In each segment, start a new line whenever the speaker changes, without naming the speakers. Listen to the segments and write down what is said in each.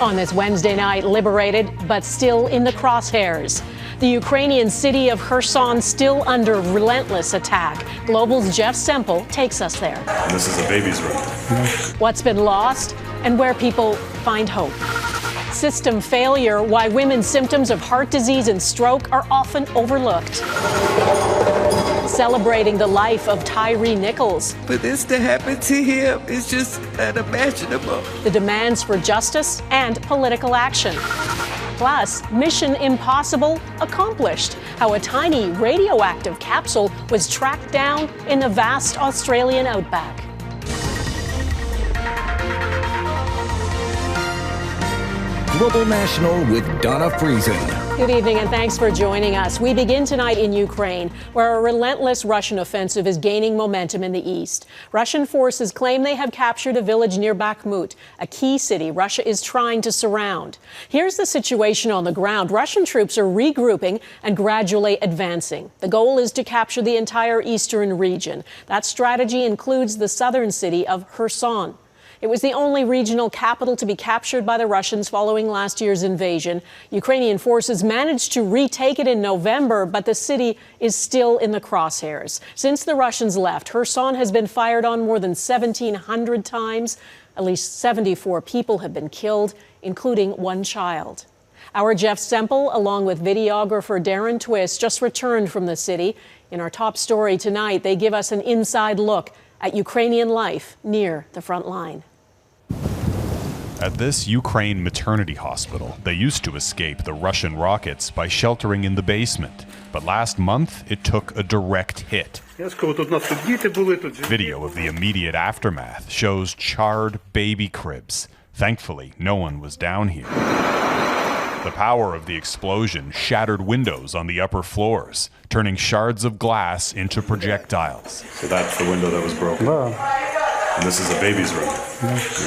On this Wednesday night, liberated, but still in the crosshairs. The Ukrainian city of Kherson still under relentless attack. Global's Jeff Semple takes us there.
This is a baby's room.
What's been lost and where people find hope. System failure, why women's symptoms of heart disease and stroke are often overlooked. Celebrating the life of Tyre Nichols.
For this to happen to him is just unimaginable.
The demands for justice and political action. Plus, mission impossible accomplished. How a tiny radioactive capsule was tracked down in the vast Australian outback.
Global National with Donna Friesen.
Good evening and thanks for joining us. We begin tonight in Ukraine, where a relentless Russian offensive is gaining momentum in the east. Russian forces claim they have captured a village near Bakhmut, a key city Russia is trying to surround. Here's the situation on the ground. Russian troops are regrouping and gradually advancing. The goal is to capture the entire eastern region. That strategy includes the southern city of Kherson. It was the only regional capital to be captured by the Russians following last year's invasion. Ukrainian forces managed to retake it in November, but the city is still in the crosshairs. Since the Russians left, Kherson has been fired on more than 1,700 times. At least 74 people have been killed, including one child. Our Jeff Semple, along with videographer Darren Twiss, just returned from the city. In our top story tonight, they give us an inside look at Ukrainian life near the front line.
At this Ukraine maternity hospital, they used to escape the Russian rockets by sheltering in the basement. But last month, it took a direct hit. Video of the immediate aftermath shows charred baby cribs. Thankfully, no one was down here. The power of the explosion shattered windows on the upper floors, turning shards of glass into projectiles. So that's the window that was broken. And this is a baby's room.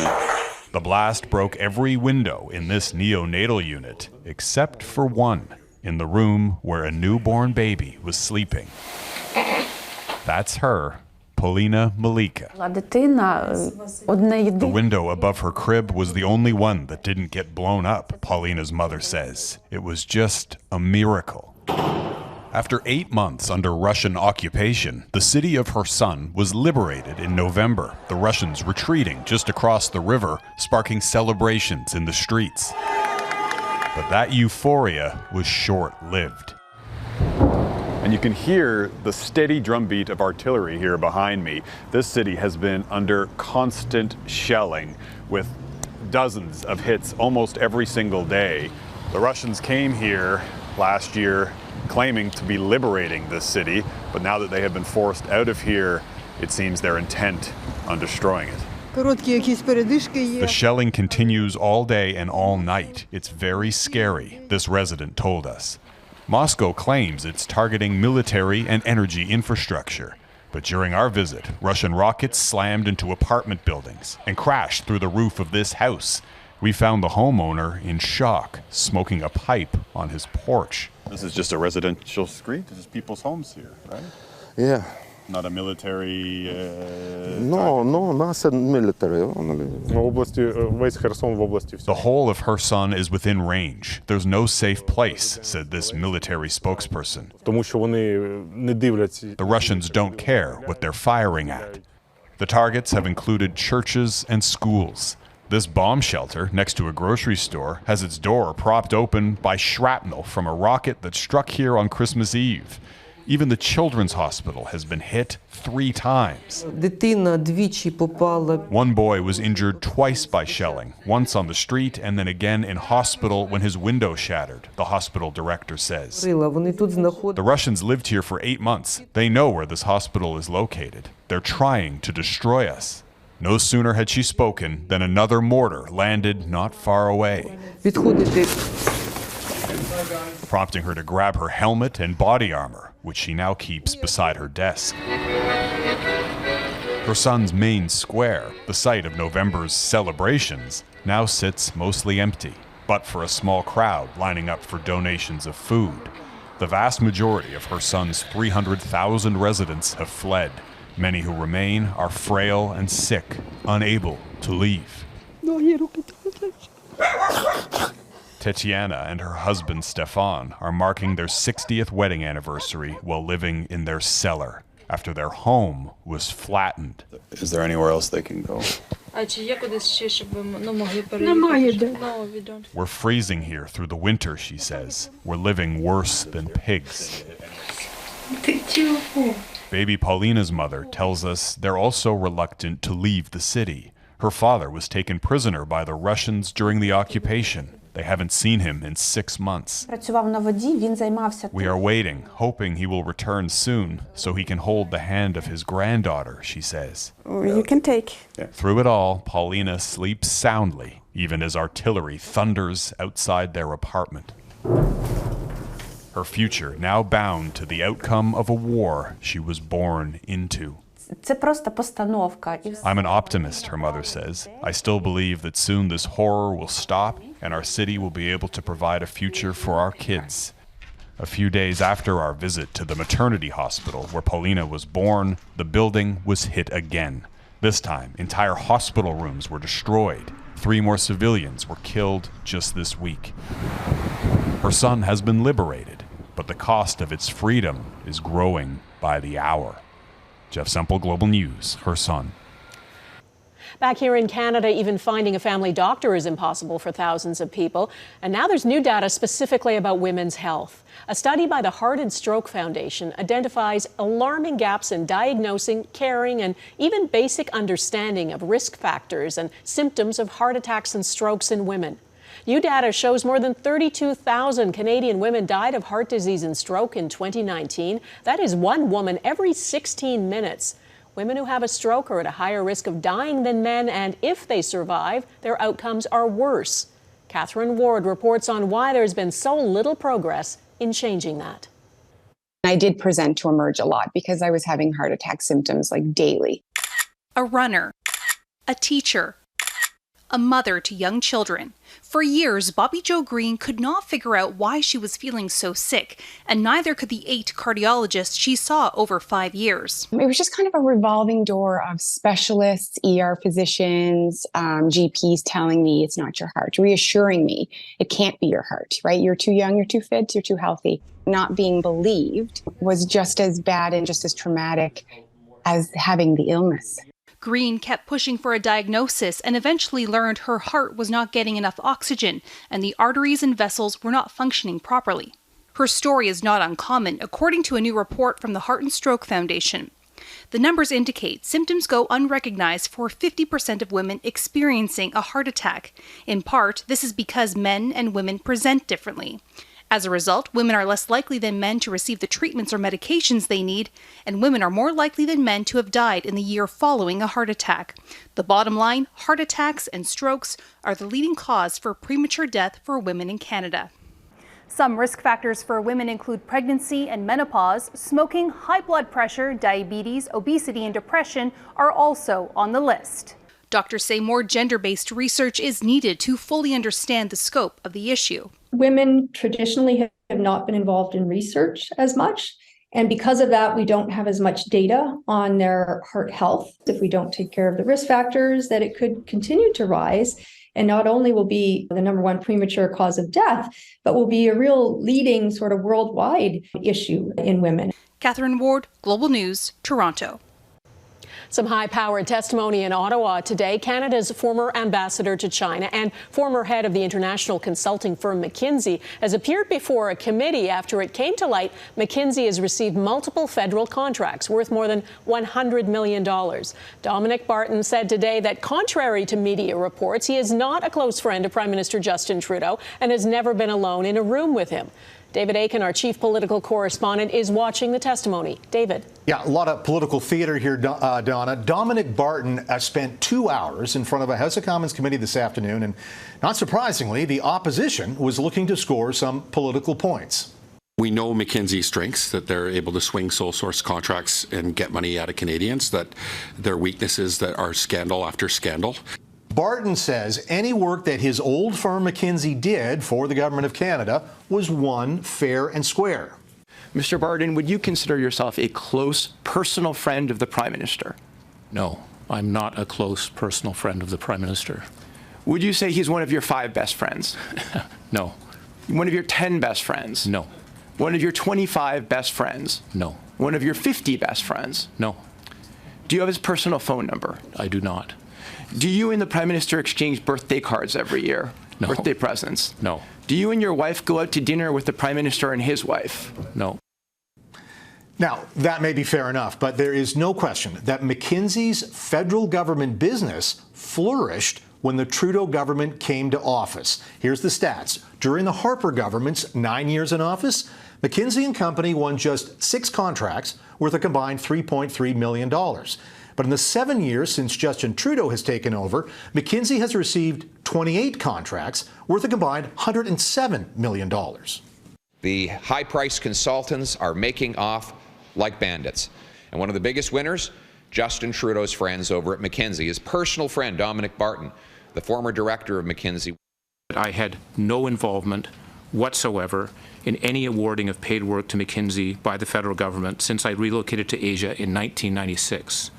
Yeah. The blast broke every window in this neonatal unit, except for one, in the room where a newborn baby was sleeping. That's her, Polina Malika. The window above her crib was the only one that didn't get blown up, Paulina's mother says. It was just a miracle. After 8 months under Russian occupation, the city of Kherson was liberated in November, the Russians retreating just across the river, sparking celebrations in the streets. But that euphoria was short-lived. And you can hear the steady drumbeat of artillery here behind me. This city has been under constant shelling with dozens of hits almost every single day. The Russians came here last year claiming to be liberating this city, but now that they have been forced out of here, it seems they're intent on destroying it. The shelling continues all day and all night. It's very scary, this resident told us. Moscow claims it's targeting military and energy infrastructure. But during our visit, Russian rockets slammed into apartment buildings and crashed through the roof of this house. We found the homeowner in shock, smoking a pipe on his porch. This is just a residential street? This is people's homes here, right?
Yeah.
Not a military...
No, not military.
The whole of Kherson is within range. There's no safe place, said this military spokesperson. The Russians don't care what they're firing at. The targets have included churches and schools. This bomb shelter, next to a grocery store, has its door propped open by shrapnel from a rocket that struck here on Christmas Eve. Even the children's hospital has been hit 3 times. One boy was injured twice by shelling, once on the street and then again in hospital when his window shattered, the hospital director says. The Russians lived here for 8 months. They know where this hospital is located. They're trying to destroy us. No sooner had she spoken than another mortar landed not far away, prompting her to grab her helmet and body armor, which she now keeps beside her desk. Her son's main square, the site of November's celebrations, now sits mostly empty, but for a small crowd lining up for donations of food. The vast majority of her son's 300,000 residents have fled. Many who remain are frail and sick, unable to leave. Tetiana and her husband Stefan are marking their 60th wedding anniversary while living in their cellar after their home was flattened. Is there anywhere else they can go? We're freezing here through the winter, she says. We're living worse than pigs. Baby Paulina's mother tells us they're also reluctant to leave the city. Her father was taken prisoner by the Russians during the occupation. They haven't seen him in 6 months. We are waiting, hoping he will return soon so he can hold the hand of his granddaughter, she says.
You can take.
Through it all, Paulina sleeps soundly, even as artillery thunders outside their apartment. Her future now bound to the outcome of a war she was born into. I'm an optimist, her mother says. I still believe that soon this horror will stop and our city will be able to provide a future for our kids. A few days after our visit to the maternity hospital where Paulina was born, the building was hit again. This time, entire hospital rooms were destroyed. 3 more civilians were killed just this week. Her son has been liberated, but the cost of its freedom is growing by the hour. Jeff Semple, Global News, Kherson.
Back here in Canada, even finding a family doctor is impossible for thousands of people. And now there's new data specifically about women's health. A study by the Heart and Stroke Foundation identifies alarming gaps in diagnosing, caring, and even basic understanding of risk factors and symptoms of heart attacks and strokes in women. New data shows more than 32,000 Canadian women died of heart disease and stroke in 2019. That is 1 woman every 16 minutes. Women who have a stroke are at a higher risk of dying than men, and if they survive, their outcomes are worse. Katherine Ward reports on why there's been so little progress in changing that.
I did present to Emerge a lot because I was having heart attack symptoms like daily.
A runner, a teacher, a mother to young children. For years, Bobby Jo Green could not figure out why she was feeling so sick, and neither could the 8 cardiologists she saw over 5 years.
It was just kind of a revolving door of specialists, ER physicians, GPs telling me it's not your heart, reassuring me it can't be your heart, right? You're too young, you're too fit, you're too healthy. Not being believed was just as bad and just as traumatic as having the illness.
Green kept pushing for a diagnosis and eventually learned her heart was not getting enough oxygen and the arteries and vessels were not functioning properly. Her story is not uncommon, according to a new report from the Heart and Stroke Foundation. The numbers indicate symptoms go unrecognized for 50% of women experiencing a heart attack. In part, this is because men and women present differently. As a result, women are less likely than men to receive the treatments or medications they need, and women are more likely than men to have died in the year following a heart attack. The bottom line, heart attacks and strokes are the leading cause for premature death for women in Canada.
Some risk factors for women include pregnancy and menopause, smoking, high blood pressure, diabetes, obesity, and depression are also on the list.
Doctors say more gender-based research is needed to fully understand the scope of the issue.
Women traditionally have not been involved in research as much, and because of that, we don't have as much data on their heart health. If we don't take care of the risk factors, that it could continue to rise, and not only will be the #1 premature cause of death, but will be a real leading sort of worldwide issue in women.
Katherine Ward, Global News, Toronto.
Some high-powered testimony in Ottawa today. Canada's former ambassador to China and former head of the international consulting firm McKinsey has appeared before a committee after it came to light McKinsey has received multiple federal contracts worth more than $100 million. Dominic Barton said today that contrary to media reports, he is not a close friend of Prime Minister Justin Trudeau and has never been alone in a room with him. David Akin, our chief political correspondent, is watching the testimony. David.
Yeah, a lot of political theater here, Donna. Dominic Barton spent 2 hours in front of a House of Commons committee this afternoon, and not surprisingly, the opposition was looking to score some political points.
We know McKinsey's strengths, that they're able to swing sole source contracts and get money out of Canadians, that their weaknesses that are scandal after scandal.
Barton says any work that his old firm McKinsey did for the Government of Canada was won fair and square.
Mr. Barton, would you consider yourself a close personal friend of the Prime Minister?
No, I'm not a close personal friend of the Prime Minister.
Would you say he's one of your 5 best friends?
No.
One of your 10 best friends?
No.
One of your 25 best friends?
No.
One of your 50 best friends?
No.
Do you have his personal phone number?
I do not.
Do you and the Prime Minister exchange birthday cards every year?
No.
Birthday presents?
No.
Do you and your wife go out to dinner with the Prime Minister and his wife?
No.
Now, that may be fair enough, but there is no question that McKinsey's federal government business flourished when the Trudeau government came to office. Here's the stats. During the Harper government's 9 years in office, McKinsey & Company won just 6 contracts worth a combined $3.3 million. But in the 7 years since Justin Trudeau has taken over, McKinsey has received 28 contracts worth a combined $107 million.
The high-priced consultants are making off like bandits. And one of the biggest winners, Justin Trudeau's friends over at McKinsey, his personal friend, Dominic Barton, the former director of McKinsey.
I had no involvement whatsoever in any awarding of paid work to McKinsey by the federal government since I relocated to Asia in 1996.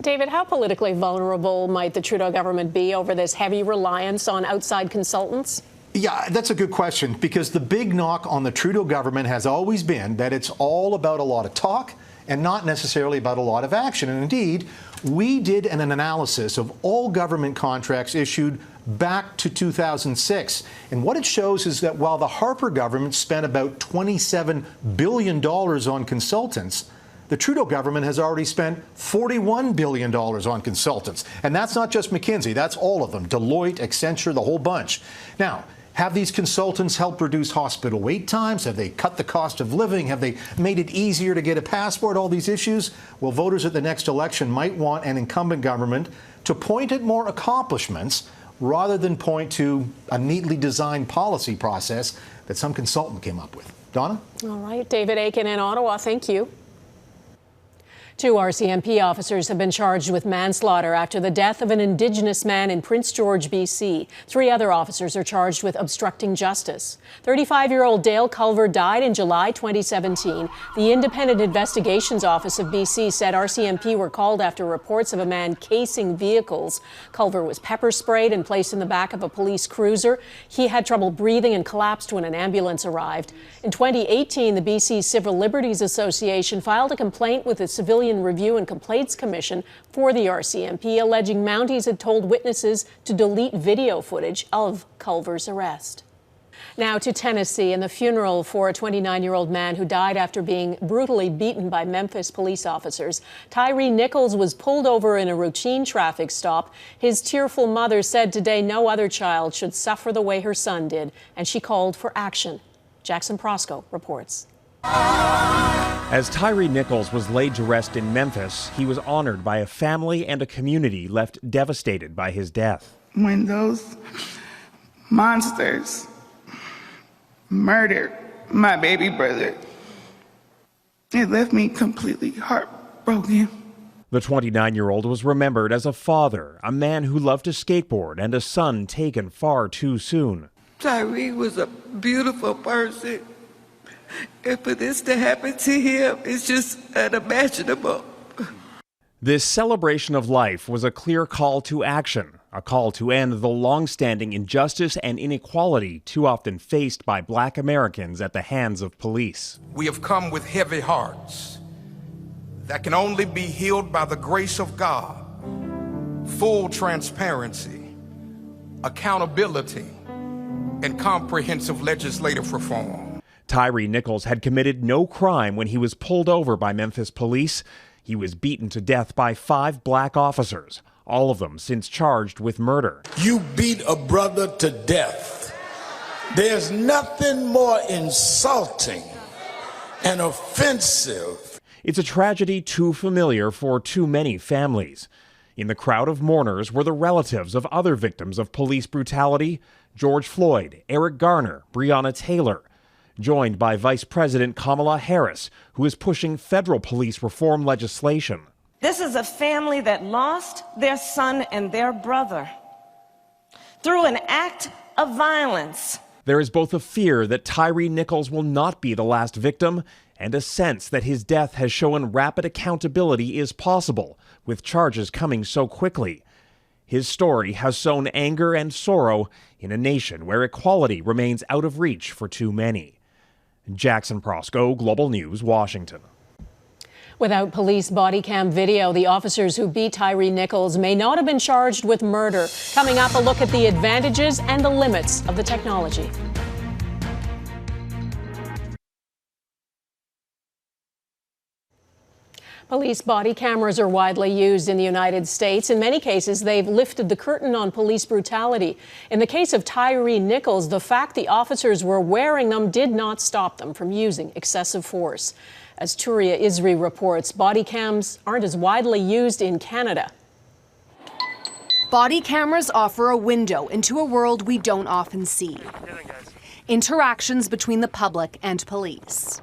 David, how politically vulnerable might the Trudeau government be over this heavy reliance on outside consultants?
Yeah, that's a good question, because the big knock on the Trudeau government has always been that it's all about a lot of talk and not necessarily about a lot of action. And indeed, we did an analysis of all government contracts issued back to 2006. And what it shows is that while the Harper government spent about $27 billion on consultants, the Trudeau government has already spent $41 billion on consultants. And that's not just McKinsey, that's all of them. Deloitte, Accenture, the whole bunch. Now, have these consultants helped reduce hospital wait times? Have they cut the cost of living? Have they made it easier to get a passport? All these issues? Well, voters at the next election might want an incumbent government to point at more accomplishments rather than point to a neatly designed policy process that some consultant came up with. Donna?
All right, David Akin in Ottawa, thank you. 2 RCMP officers have been charged with manslaughter after the death of an Indigenous man in Prince George, BC. 3 other officers are charged with obstructing justice. 35-year-old Dale Culver died in July 2017. The Independent Investigations Office of BC said RCMP were called after reports of a man casing vehicles. Culver was pepper sprayed and placed in the back of a police cruiser. He had trouble breathing and collapsed when an ambulance arrived. In 2018, the BC Civil Liberties Association filed a complaint with the Civilian Review and Complaints Commission for the RCMP, alleging Mounties had told witnesses to delete video footage of Culver's arrest. Now to Tennessee and the funeral for a 29-year-old man who died after being brutally beaten by Memphis police officers. Tyre Nichols was pulled over in a routine traffic stop. His tearful mother said today no other child should suffer the way her son did, and she called for action. Jackson Prosco reports.
As Tyre Nichols was laid to rest in Memphis, he was honored by a family and a community left devastated by his death.
When those monsters murdered my baby brother, it left me completely heartbroken.
The 29-year-old was remembered as a father, a man who loved to skateboard, and a son taken far too soon.
Tyre was a beautiful person. And for this to happen to him is just unimaginable.
This celebration of life was a clear call to action, a call to end the long-standing injustice and inequality too often faced by Black Americans at the hands of police.
We have come with heavy hearts that can only be healed by the grace of God, full transparency, accountability, and comprehensive legislative reform.
Tyre Nichols had committed no crime when he was pulled over by Memphis police. He was beaten to death by 5 black officers, all of them since charged with murder.
You beat a brother to death. There's nothing more insulting and offensive.
It's a tragedy too familiar for too many families. In the crowd of mourners were the relatives of other victims of police brutality: George Floyd, Eric Garner, Breonna Taylor, joined by Vice President Kamala Harris, who is pushing federal police reform legislation.
This is a family that lost their son and their brother through an act of violence.
There is both a fear that Tyre Nichols will not be the last victim and a sense that his death has shown rapid accountability is possible, with charges coming so quickly. His story has sown anger and sorrow in a nation where equality remains out of reach for too many. Jackson Prosco, Global News, Washington.
Without police body cam video, the officers who beat Tyre Nichols may not have been charged with murder. Coming up, a look at the advantages and the limits of the technology. Police body cameras are widely used in the United States. In many cases, they've lifted the curtain on police brutality. In the case of Tyre Nichols, the fact the officers were wearing them did not stop them from using excessive force. As Turia Isri reports, body cams aren't as widely used in Canada.
Body cameras offer a window into a world we don't often see. Interactions between the public and police.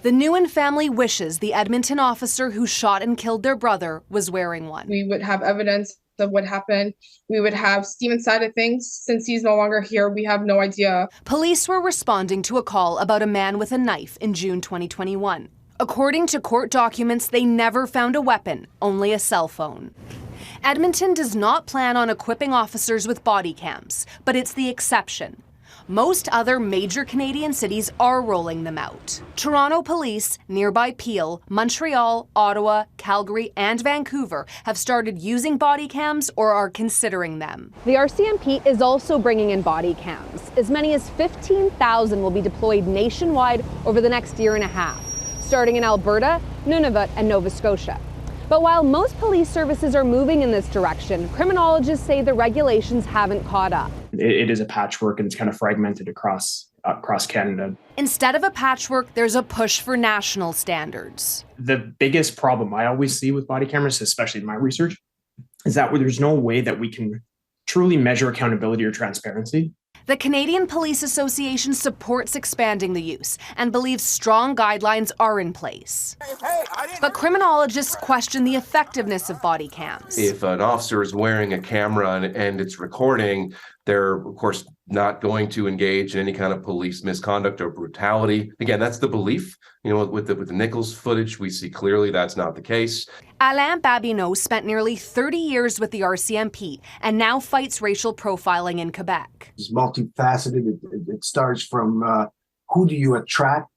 The Nguyen family wishes the Edmonton officer who shot and killed their brother was wearing one.
We would have evidence of what happened. We would have Stephen's side of things. Since he's no longer here, we have no idea.
Police were responding to a call about a man with a knife in June 2021. According to court documents, they never found a weapon, only a cell phone. Edmonton does not plan on equipping officers with body cams, but it's the exception. Most other major Canadian cities are rolling them out. Toronto Police, nearby Peel, Montreal, Ottawa, Calgary, and Vancouver have started using body cams or are considering them.
The RCMP is also bringing in body cams. As many as 15,000 will be deployed nationwide over the next year and a half, starting in Alberta, Nunavut, and Nova Scotia. But while most police services are moving in this direction, criminologists say the regulations haven't caught up.
It is a patchwork and it's kind of fragmented across Canada.
Instead of a patchwork, there's a push for national standards.
The biggest problem I always see with body cameras, especially in my research, is that there's no way that we can truly measure accountability or transparency.
The Canadian Police Association supports expanding the use and believes strong guidelines are in place. But criminologists question the effectiveness of body cams.
If an officer is wearing a camera and it's recording, they're, of course, not going to engage in any kind of police misconduct or brutality. Again, that's the belief. You know, with the Nichols footage, we see clearly that's not the case.
Alain Babineau spent nearly 30 years with the RCMP and now fights racial profiling in Quebec.
It's multifaceted. It starts from who do you attract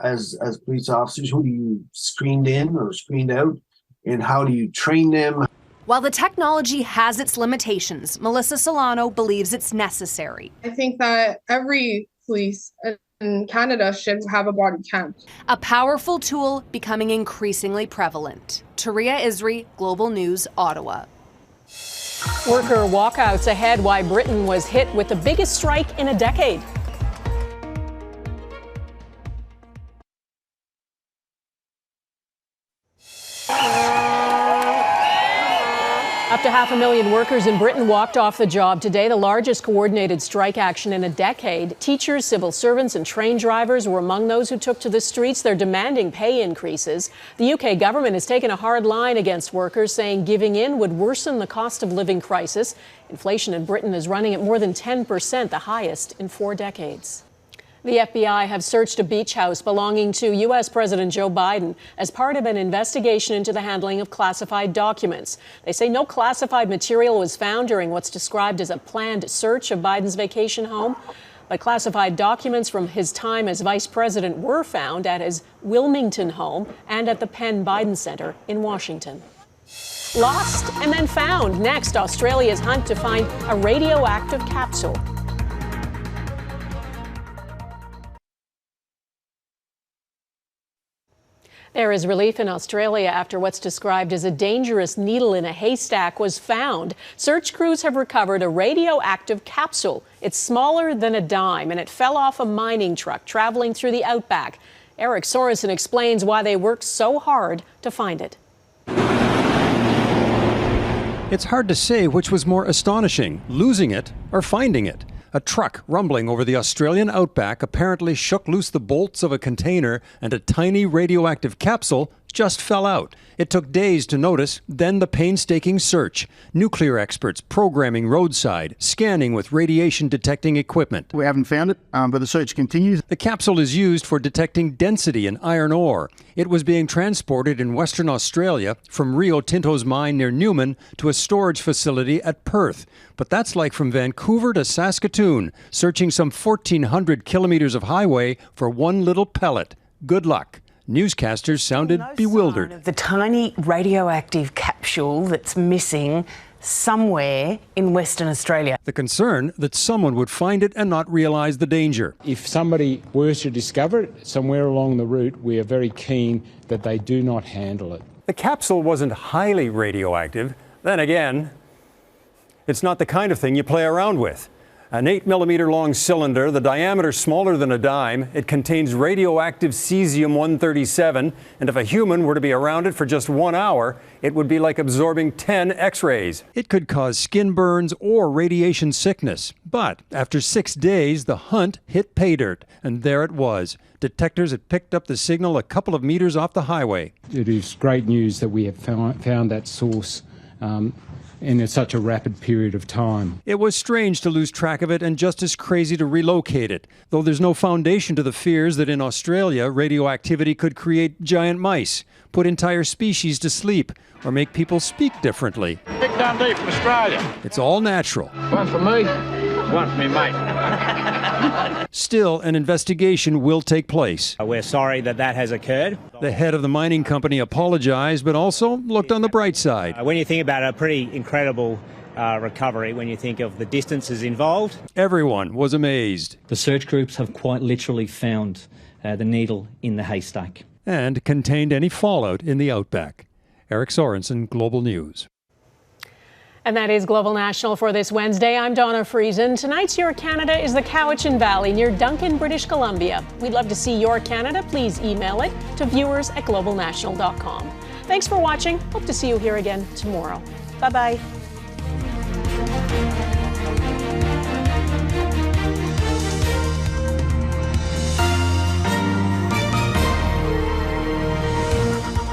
as police officers? Who do you screen in or screened out? And how do you train them?
While the technology has its limitations, Melissa Solano believes it's necessary.
I think that every police in Canada should have a body cam.
A powerful tool becoming increasingly prevalent. Turia Isri, Global News, Ottawa.
Worker walkouts ahead why Britain was hit with the biggest strike in a decade. Up to 500,000 workers in Britain walked off the job today, the largest coordinated strike action in a decade. Teachers, civil servants and train drivers were among those who took to the streets. They're demanding pay increases. The UK government has taken a hard line against workers, saying giving in would worsen the cost of living crisis. Inflation in Britain is running at more than 10%, the highest in 4 decades. The FBI have searched a beach house belonging to U.S. President Joe Biden as part of an investigation into the handling of classified documents. They say no classified material was found during what's described as a planned search of Biden's vacation home. But classified documents from his time as vice president were found at his Wilmington home and at the Penn Biden Center in Washington. Lost and then found. Next, Australia's hunt to find a radioactive capsule. There is relief in Australia after what's described as a dangerous needle in a haystack was found. Search crews have recovered a radioactive capsule. It's smaller than a dime, and it fell off a mining truck traveling through the outback. Eric Sorensen explains why they worked so hard to find it.
It's hard to say which was more astonishing, losing it or finding it. A truck rumbling over the Australian outback apparently shook loose the bolts of a container, and a tiny radioactive capsule just fell out. It took days to notice, then the painstaking search. Nuclear experts programming roadside, scanning with radiation-detecting equipment.
We haven't found it, but the search continues.
The capsule is used for detecting density in iron ore. It was being transported in Western Australia from Rio Tinto's mine near Newman to a storage facility at Perth. But that's like from Vancouver to Saskatoon, searching some 1,400 kilometers of highway for one little pellet. Good luck. Newscasters sounded bewildered.
Of the tiny radioactive capsule that's missing somewhere in Western Australia.
The concern that someone would find it and not realize the danger.
If somebody were to discover it somewhere along the route, we are very keen that they do not handle it.
The capsule wasn't highly radioactive. Then again, it's not the kind of thing you play around with. An 8mm long cylinder, the diameter smaller than a dime. It contains radioactive cesium-137, and if a human were to be around it for just 1 hour, it would be like absorbing 10 X-rays. It could cause skin burns or radiation sickness. But after 6 days, the hunt hit pay dirt, and there it was. Detectors had picked up the signal a couple of meters off the highway.
It is great news that we have found that source in such a rapid period of time.
It was strange to lose track of it and just as crazy to relocate it, though there's no foundation to the fears that in Australia radioactivity could create giant mice, put entire species to sleep, or make people speak differently.
Big Dundee from Australia.
It's all natural.
One for me, one for me mate.
Still, an investigation will take place.
We're sorry that has occurred.
The head of the mining company apologized, but also looked on the bright side.
When you think about it, a pretty incredible recovery when you think of the distances involved.
Everyone was amazed.
The search groups have quite literally found the needle in the haystack.
And contained any fallout in the outback. Eric Sorensen, Global News.
And that is Global National for this Wednesday. I'm Donna Friesen. Tonight's Your Canada is the Cowichan Valley near Duncan, British Columbia. We'd love to see your Canada. Please email it to viewers@globalnational.com. Thanks for watching. Hope to see you here again tomorrow. Bye-bye.